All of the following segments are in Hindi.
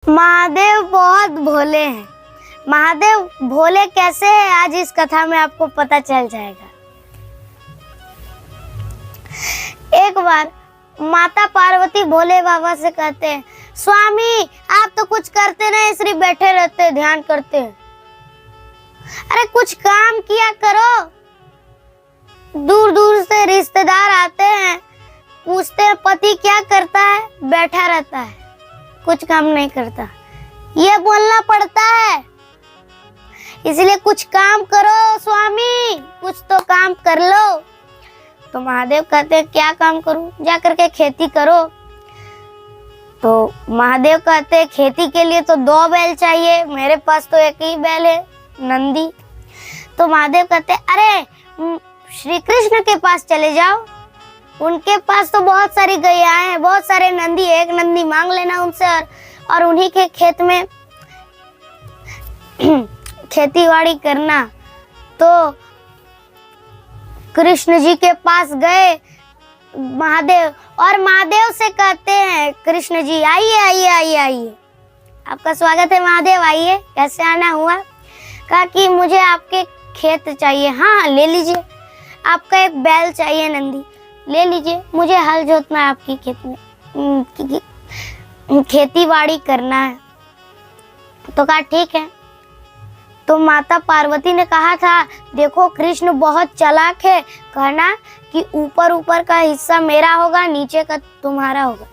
महादेव बहुत भोले हैं। महादेव भोले कैसे हैं आज इस कथा में आपको पता चल जाएगा। एक बार माता पार्वती भोले बाबा से कहते हैं, स्वामी आप तो कुछ करते नहीं, सिर्फ बैठे रहते हैं, ध्यान करते हैं। अरे कुछ काम किया करो। दूर दूर से रिश्तेदार आते हैं, पूछते हैं पति क्या करता है, बैठा रहता है, कुछ काम नहीं करता। ये बोलना पड़ता है, इसलिए कुछ काम करो स्वामी, कुछ तो काम कर लो। तो महादेव कहते हैं क्या काम करूं, जा करके खेती करो। तो महादेव कहते हैं खेती के लिए तो 2 बैल चाहिए, मेरे पास तो एक ही बैल है, नंदी। तो महादेव कहते हैं अरे श्री कृष्ण के पास चले जाओ, उनके पास तो बहुत सारी गैया हैं, बहुत सारे नंदी, एक नंदी मांग लेना उनसे और उन्हीं के खेत में खेतीबाड़ी करना। तो कृष्ण जी के पास गए महादेव और महादेव से कहते हैं, कृष्ण जी आइए आइए आइए आइए, आपका स्वागत है महादेव, आइए, कैसे आना हुआ। कहा कि मुझे आपके खेत चाहिए। हाँ ले लीजिए। आपका एक बैल चाहिए नंदी, ले लीजिए। मुझे हल जोतना है आपकी खेत में, खेती बाड़ी करना है। तो कहा ठीक है। तो माता पार्वती ने कहा था देखो कृष्ण बहुत चालाक है, कहना कि ऊपर ऊपर का हिस्सा मेरा होगा, नीचे का तुम्हारा होगा।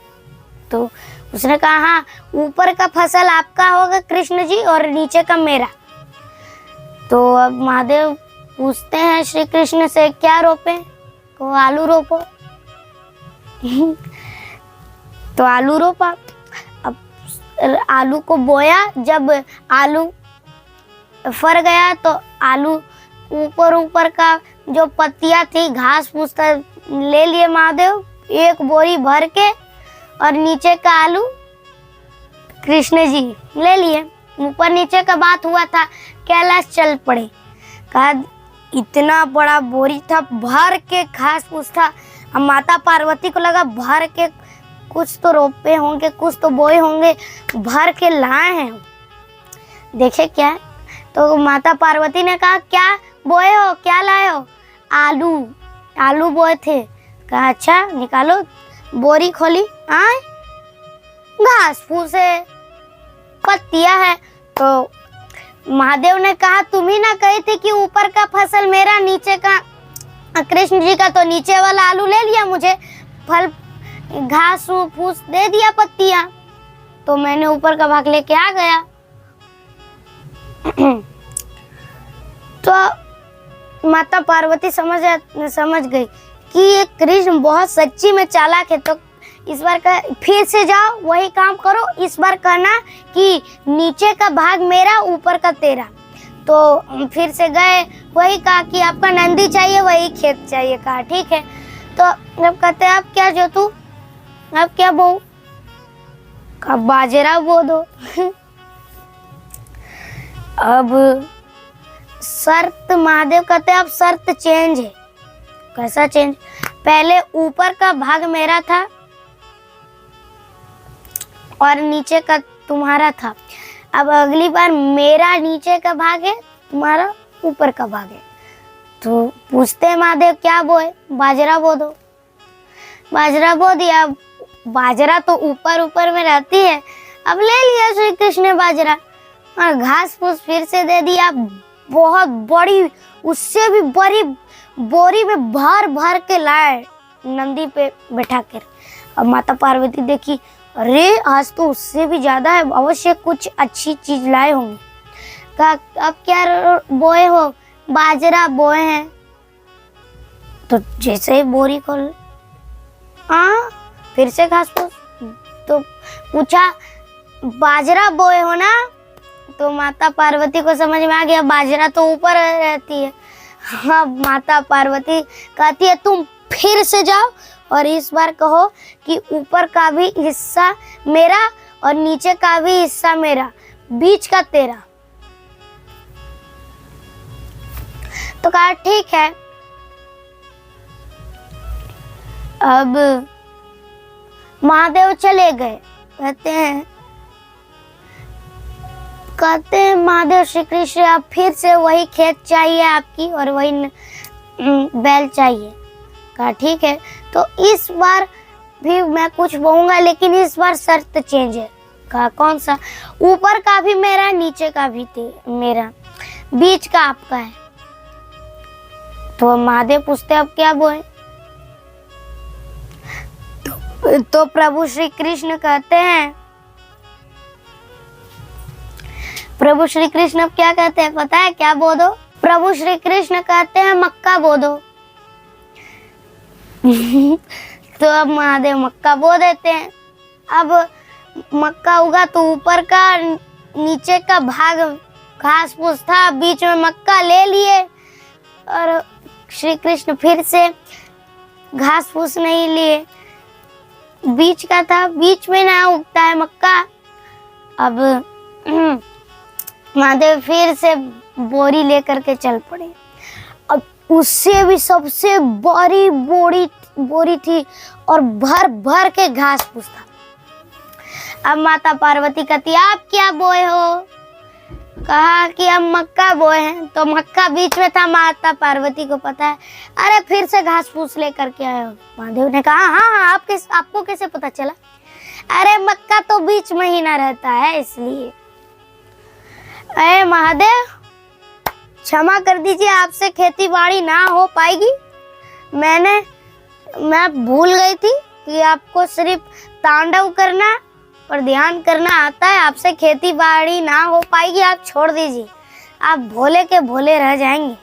तो उसने कहा हाँ, ऊपर का फसल आपका होगा कृष्ण जी और नीचे का मेरा। तो अब महादेव पूछते हैं श्री कृष्ण से क्या रोपे, को आलू रोपो। तो आलू रोपा। अब आलू को बोया, जब आलू फर गया तो आलू ऊपर ऊपर का जो पत्तियां थी, घास फूस ले लिए महादेव, एक बोरी भर के, और नीचे का आलू कृष्ण जी ले लिए। ऊपर नीचे का बात हुआ था, कैलाश चल पड़े। कहा इतना बड़ा बोरी था, भर के घास फूस था। अब माता पार्वती को लगा भर के कुछ तो रोपे होंगे, कुछ तो बोए होंगे, भर के लाए हैं, देखे क्या है। तो माता पार्वती ने कहा क्या बोए हो, क्या लाए हो। आलू, आलू बोए थे। कहा अच्छा निकालो। बोरी खोली, आए घास फूस है, पत्तियां है। तो महादेव ने कहा तुम ही ना कही थी कि ऊपर का फसल मेरा, नीचे का कृष्ण जी का, तो नीचे वाला आलू ले लिया, मुझे फल घास फूस दे दिया, पत्तियां, तो मैंने ऊपर का भाग लेके आ गया। तो माता पार्वती समझ गई कि ये कृष्ण बहुत सच्ची में चालाक है। तो इस बार का फिर से जाओ, वही काम करो, इस बार कहना कि नीचे का भाग मेरा, ऊपर का तेरा। तो फिर से गए, वही कहा कि आपका नंदी चाहिए, वही खेत चाहिए। कहा ठीक है। तो अब कहते हैं अब क्या जो तू, अब क्या बो, कहा बाजरा बो दो। अब शर्त, महादेव कहते हैं अब शर्त चेंज है। कैसा चेंज, पहले ऊपर का भाग मेरा था और नीचे का तुम्हारा था, अब अगली बार मेरा नीचे का भाग है, तुम्हारा ऊपर का भाग है। तो पूछते हैं महादेव क्या बोए, बाजरा बो दो। बाजरा बो दिया। बाजरा तो ऊपर ऊपर में रहती है, अब ले लिया श्री कृष्ण ने बाजरा और घास फूस फिर से दे दिया। बहुत बड़ी, उससे भी बड़ी बोरी में भर भर के लाए, नंदी पे बैठा कर। अब माता पार्वती देखी, अरे आज तो उससे भी ज्यादा है, अवश्य कुछ अच्छी चीज लाए होंगे। कहा अब क्या बोए हो, बाजरा बोए हैं। तो जैसे ही बोरी खोल, हाँ फिर से घास फूस। तो पूछा बाजरा बोए हो ना। तो माता पार्वती को समझ में आ गया बाजरा तो ऊपर रहती है। हाँ, माता पार्वती कहती है तुम फिर से जाओ और इस बार कहो कि ऊपर का भी हिस्सा मेरा और नीचे का भी हिस्सा मेरा, बीच का तेरा। तो कहा ठीक है। अब महादेव चले गए, कहते हैं कहते हैं महादेव श्री कृष्ण अब फिर से वही खेत चाहिए आपकी और वही बैल चाहिए। कहा ठीक है, तो इस बार भी मैं कुछ बोऊंगा लेकिन इस बार शर्त चेंज है। कहा कौन सा? ऊपर का भी मेरा, नीचे का भी मेरा, बीच का आपका है। तो महादेव पूछते अब क्या बोए? तो प्रभु श्री कृष्ण कहते हैं, प्रभु श्री कृष्ण अब क्या कहते हैं पता है? क्या बो दो? प्रभु श्री कृष्ण कहते हैं मक्का बो दो। तो अब महादेव मक्का बो देते हैं। अब मक्का उगा तो ऊपर का नीचे का भाग घास फूस था, बीच में मक्का ले लिए और श्री कृष्ण फिर से घास फूस नहीं लिए, बीच का था, बीच में ना उगता है मक्का। अब महादेव फिर से बोरी लेकर के चल पड़े। अब उससे भी सबसे बड़ी बोरी थी और भर भर के घास फूस था। अब माता पार्वती कहती आप क्या बोए हो? कहा कि हम मक्का बोए हैं। तो मक्का बीच में था, माता पार्वती को पता है। अरे फिर से घास फूस लेकर के आए हो? महादेव ने कहा हाँ, आपको कैसे पता चला? अरे मक्का तो बीच में ही ना रहता है इसलिए। अरे महादेव क्षमा कर दीजिए, आपसे खेती बाड़ी ना हो पाएगी। मैं भूल गई थी कि आपको सिर्फ तांडव करना और ध्यान करना आता है, आपसे खेती बाड़ी ना हो पाएगी, आप छोड़ दीजिए, आप भोले के भोले रह जाएंगे।